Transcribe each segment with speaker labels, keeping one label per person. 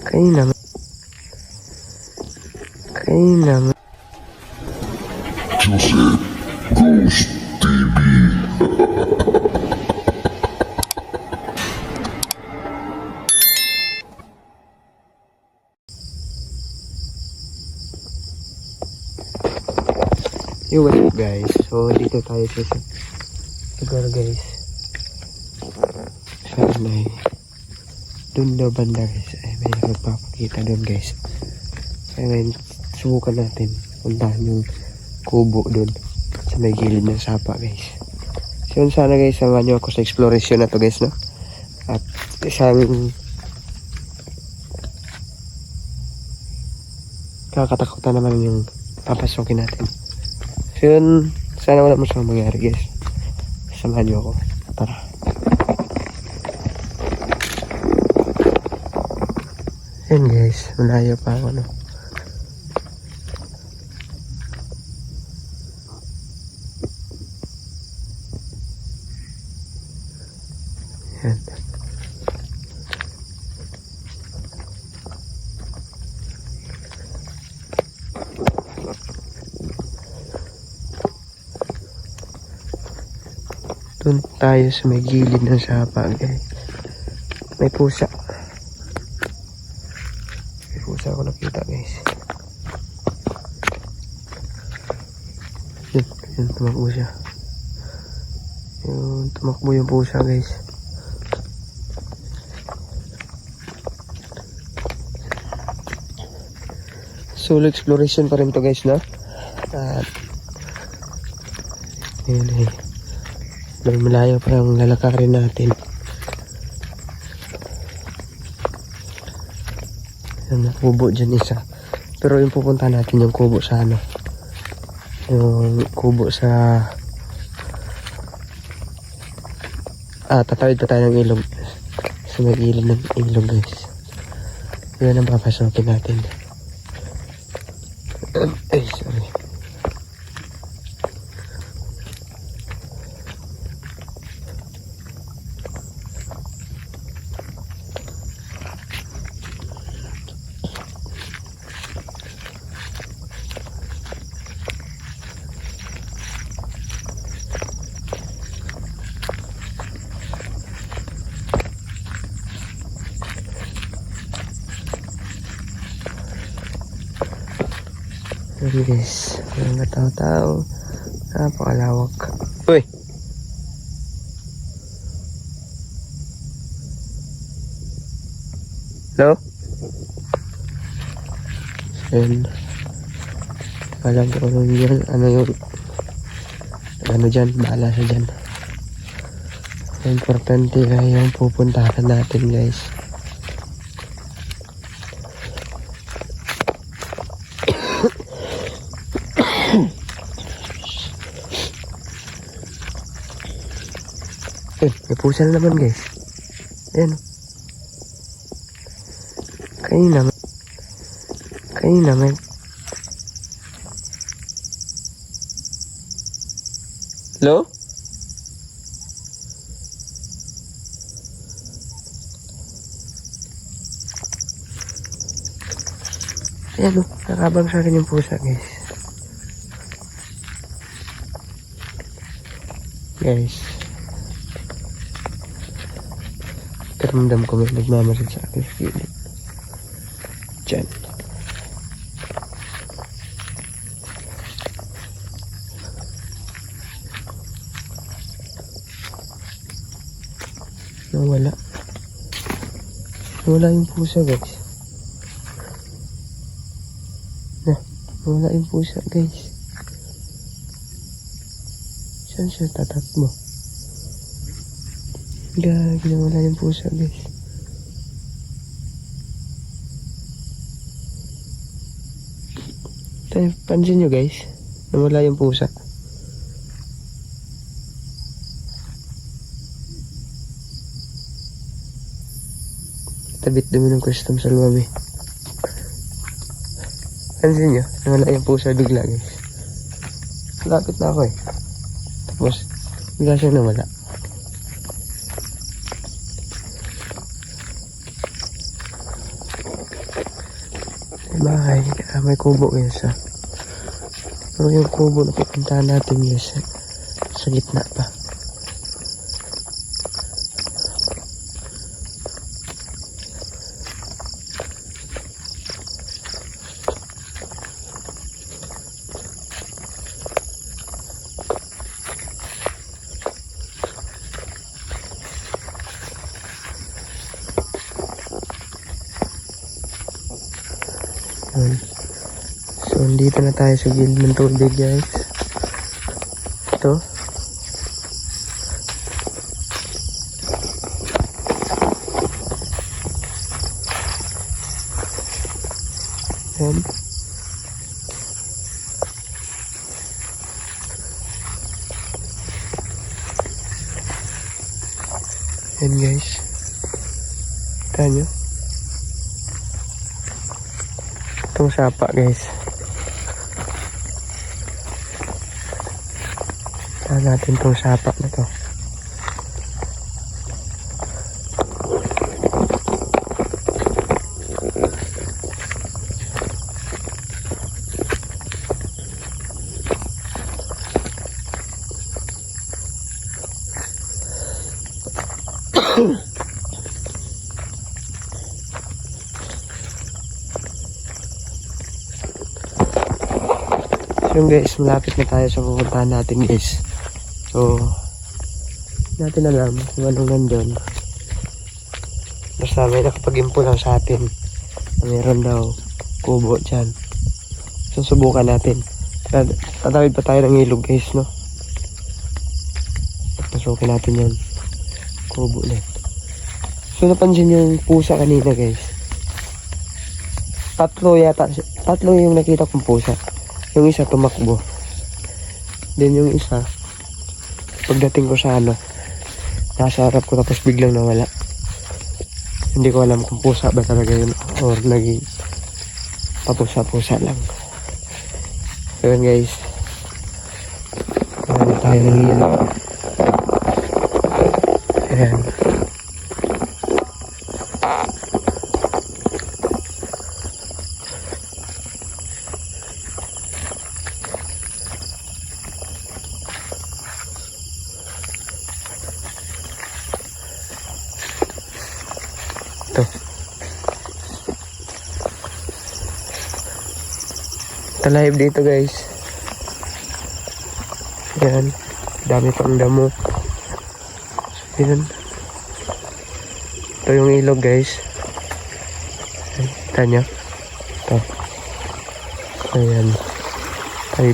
Speaker 1: Kayo naman. Kayo naman.
Speaker 2: Joseph Ghost TV.
Speaker 1: Yo, what's up guys? So, dito tayo sa lugar guys. Saan may dun daw banda guys. Ay, may nagpapakita dun guys. Kaya ngayon, subukan natin puntahan yung kubo dun sa may gilid ng sapa guys. So, yun sana guys, samahan nyo ako sa exploration na to guys, no? At isang kakatakutan naman yung papasokin natin. So yun, sana wala masamang mangyari guys. Samahan nyo ako. Tara. Yan guys, malayo pa ako no. Yan. Doon tayo sa may gilid ng sapa guys. May pusa. May pusa ako nakita guys. Yun, tumakbo siya. Yun, tumakbo yung pusa guys. Solo exploration pa rin to guys, no? At yun eh. May malayo pa yung lalakarin natin. Yung kubo dyan isa. Pero yung pupunta natin yung kubo sa ano. Yung kubo sa... tatawid pa tayo ng ilog. Sa may ilog ng ilog guys. Yun ang papasokin natin. Ay, sorry. Sorry guys, walang katao-tao. Napakalawak. Uy! Hello? And alam ko ano yun, ano dyan, bahala sa dyan. Importante ay yung pupuntahan natin guys. May pusa na naman guys. Ayan. Kayo naman. Kayo naman. Hello? Ayan o. Nakabang sa akin yung pusa guys. Guys. Ramdam ko may nagmamasid sa akin sa gilid. Diyan. Nawala. Nawala yung pusa guys. Nawala yung pusa guys. Saan siya tatakbo? Gagi, nawala yung pusa guys. Tayo, pansin nyo guys, nawala yung pusa. Tabit dumi ng custom sa luwab eh. Pansin nyo, nawala yung pusa bigla guys. Lapit na ako eh. Tapos, bigla siya nawala. bahay. May kubo guys ah. Pero yung kubo na pupuntahan natin guys sa gitna pa. Yun. So, dito na tayo sa gilid ng tubig guys. Ito. Yan. Yan guys. Kita nyo? Itong sapa guys. Kita natin itong sapa na to. So guys, malapit na tayo sa pupuntahan natin guys. So, natin alam kung anong nandun. Basta may nakapag-info lang sa atin na meron daw kubo dyan. So, subukan natin. Tatawid pa tayo ng ilog guys, no? Pasukin natin yun. Kubo na. So, napansin yung pusa kanina guys. Tatlo yung nakita kong pusa. Yung isa tumakbo. Then yung isa, pagdating ko sa nasa harap ko tapos biglang nawala. Hindi ko alam kung pusa ba talaga yun or naging papusa-pusa lang. So yun guys. Marami tayo ng ilaw. Ayan. Ito. Live dito guys. Yan. Dami pang damo. Yan. Ito yung ilog guys. Kita nyo. Ito. Ayan.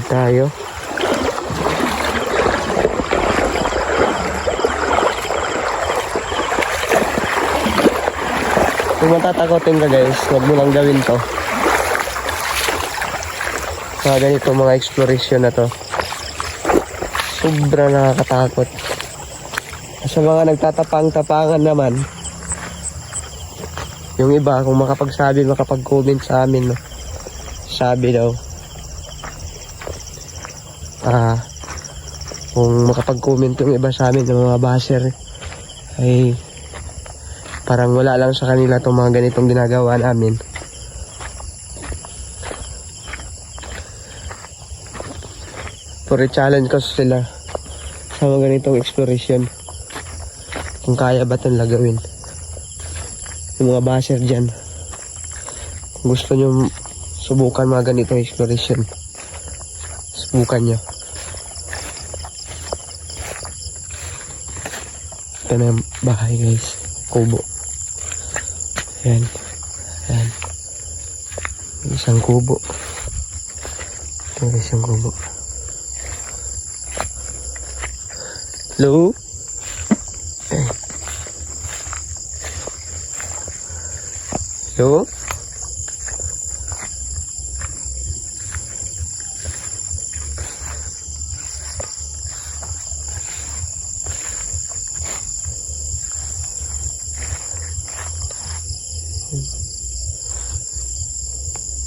Speaker 1: Tayo. Kung matatakotin ka guys, huwag mo lang gawin to. Sa ganito mga exploration na to. Sobrang nakakatakot. Sa mga nagtatapang-tapangan naman, yung iba kung makapag-comment sa amin, no? Sabi daw, kung makapag-comment yung iba sa amin ng mga baser, ay parang wala lang sa kanila itong mga ganitong ginagawa namin. Pero challenge ko sila sa mga ganitong exploration. Kung kaya ba itong lagawin. Yung mga baser dyan. Kung gusto nyo subukan mga ganitong exploration, subukan nyo. Ito na yung bahay guys. Kubo. Ayan. Ayan. Isang kubo. Ito isang kubo. Hello? Hello?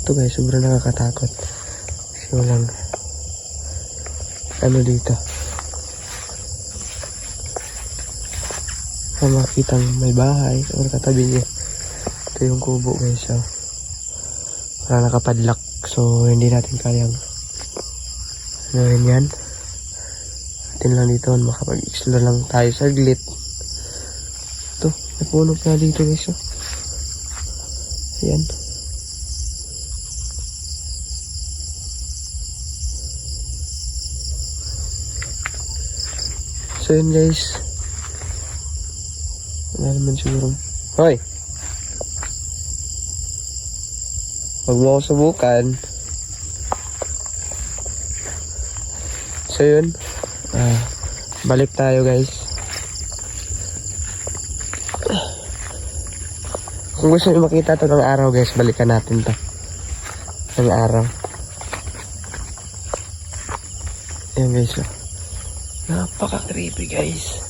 Speaker 1: Ito guys, sobrang nakakatakot. Kasi walang dito. Makitang may bahay or katabi niya. Ito yung kubo guys. Wala nakapadlock. So, hindi natin kayang ano yan. Atin lang dito. Makapag-explore lang tayo saglit. Ito. May puno pa dito guys. Oh. Ayan. So yun guys. Wala naman siguro. Hoy! Huwag mo ako subukan. So yun. Balik tayo guys. Kung gusto nyo makita ito ng araw guys, balikan natin to ng araw. Ayan guys. Oh. Napaka-creepy guys.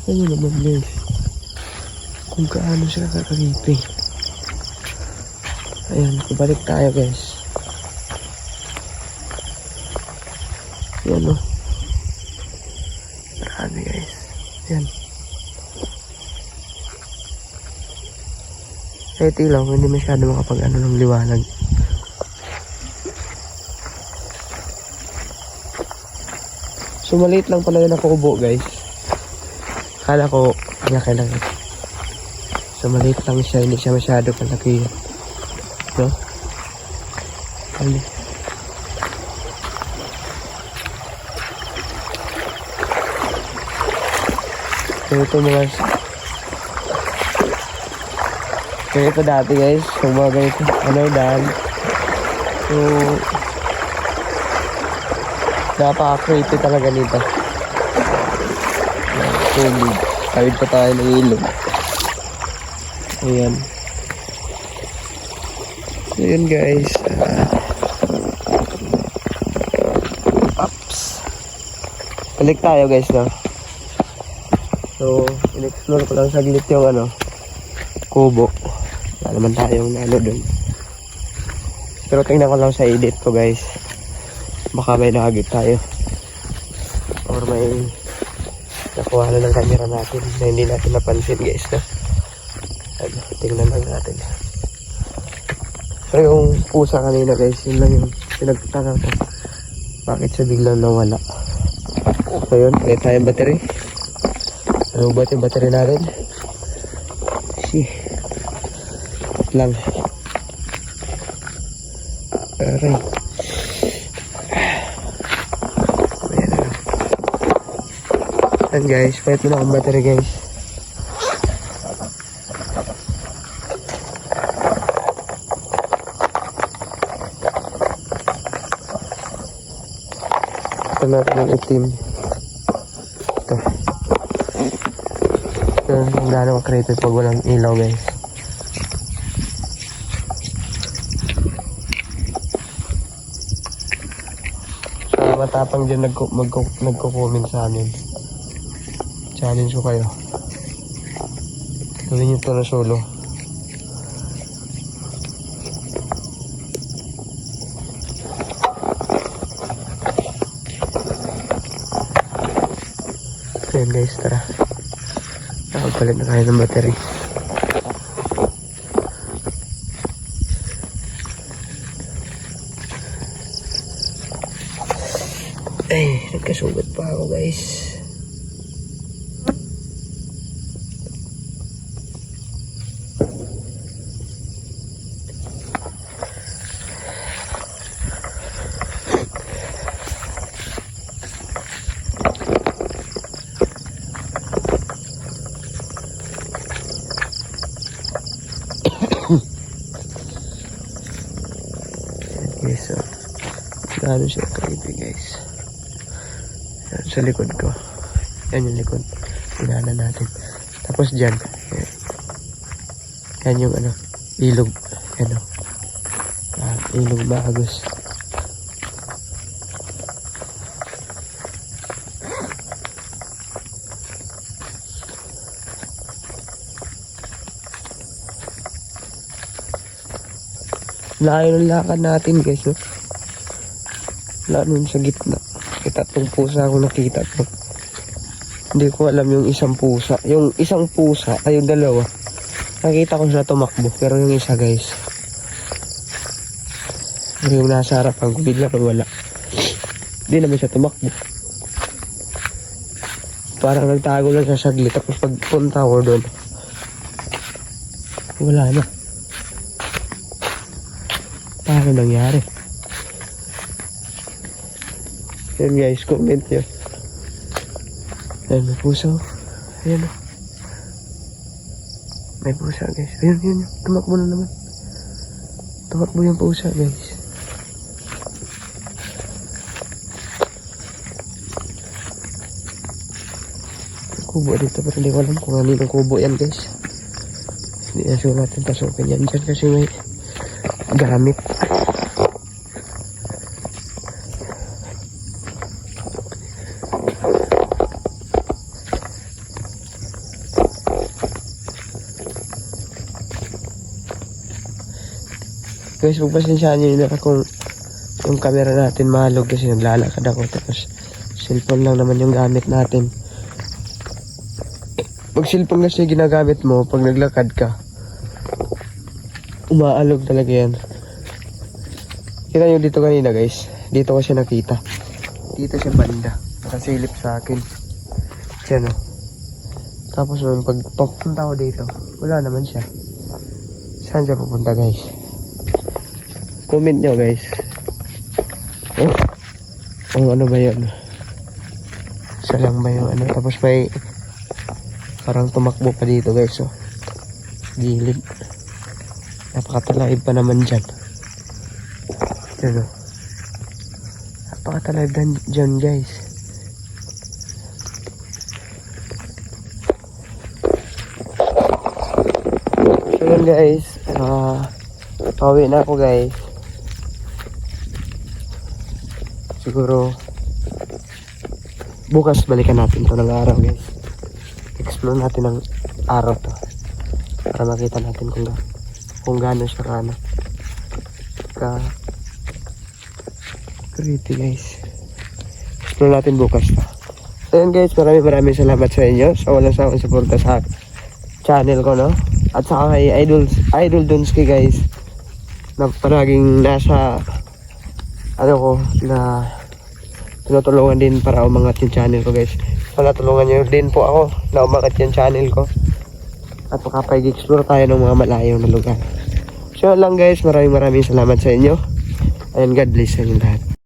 Speaker 1: Ano naman guys, kung kaano sila kakaripi. Ayan, balik tayo guys. Ayan o. Marami guys. Ayan. Kahit ilaw, hindi masyado makapag ano ng liwanag. So maliit lang pala yun ako ubo guys. Kala ko, laki lang. So, maliit lang siya. Hindi siya masyado palaki. No? Ano? So, ito mga... So, ito dati guys. So, mga ganito. Ano, daan. So, napaka-creepy talaga nito. Tubig. Tawid pa tayo ng ilog. Ayan. So yun guys. Ups. Balik tayo guys no. So in-explore ko lang saglit yung ano, kubo. Wala naman tayong ano dun. Pero tingnan ko lang sa edit ko guys. Baka may nakagit tayo. Or may nakuha na ng camera natin na hindi natin napansin guys na. Ano, tingnan lang natin. So yung pusa kanina guys, yun lang yung pinagtaka ko. Bakit siya biglang nawala? So yun, ulit tayong battery. Ano ba yung battery natin? Si lang. Aray. Ayan guys, pahit mo na akong battery guys. Ito natin yung itim. Ito. Ito, ang gano'ng creepy pag walang ilaw guys. So, matapang dyan nagko-comment sa amin. Challenge ko kayo. Gawin nyo ito na solo. Ayan guys, tara. Nakagpalit na tayo ng battery. Ay, nagkasugat pa ako guys. Guys, so, gano'n siya creepy guys. Yan, sa likod ko. Yan yung likod. Pinana natin. Tapos dyan. Yan yung ano, ilog. Yan o. Ilog Bagos. Layo ng lakad natin guys, no? Wala nun sa gitna. Kita tong pusa ako nakita to. Hindi ko alam yung isang pusa. Yung isang pusa, ay yung dalawa. Nakita ko siya tumakbo. Pero yung isa guys. Yung nasa harapan ko bigla wala. Hindi naman siya tumakbo. Parang nagtago lang siya saglit. Tapos pagpunta ko doon, wala na. Paano nangyari? Yan guys, comment nyo. Ayan, may pusa. Ayan o. May pusa guys. Ayan, yun. Tumakbo na naman. Tumakbo yung pusa guys. Kubo dito pero hindi ko alam kung ano yung kubo yan guys. Hindi na sure natin pasukin yan dyan kasi may gamit. Guys, pagpasensyahan nyo na kung yung camera natin mahalog kasi naglalakad ako tapos cellphone lang naman yung gamit natin. Pag cellphone kasi ginagamit mo pag naglakad ka, umaalog talaga yan. Kita nyo dito kanina guys, dito ko siya nakita. Dito siya banda, nakasilip sa akin. Diyan o. Tapos nung pagpunta ko dito, wala naman siya. Saan siya pupunta guys? Comment nyo guys. Oh, kung ano ba yun? Isa lang ba yung ano? Tapos may parang tumakbo pa dito guys. Oh. Gilid. Napakatalaib pa naman dyan. Yan oh. Napakatalaib dyan guys. So yun guys. Pauwi na ako guys. Siguro bukas balikan natin to ng araw guys. Explore natin ng araw to para makita natin kung gaano siya pretty guys. Explore natin bukas to. So yun guys, maraming salamat sa inyo sa walang sawang suporta sa channel ko, no? At saka kay Idol Donski guys na palaging nasa ano ko na tinutulungan din para umangat yung channel ko guys. Wala, tulungan nyo din po ako na umangat yung channel ko at makapag-explore tayo ng mga malayo na lugar. So lang guys, maraming salamat sa inyo and God bless sa inyo lahat.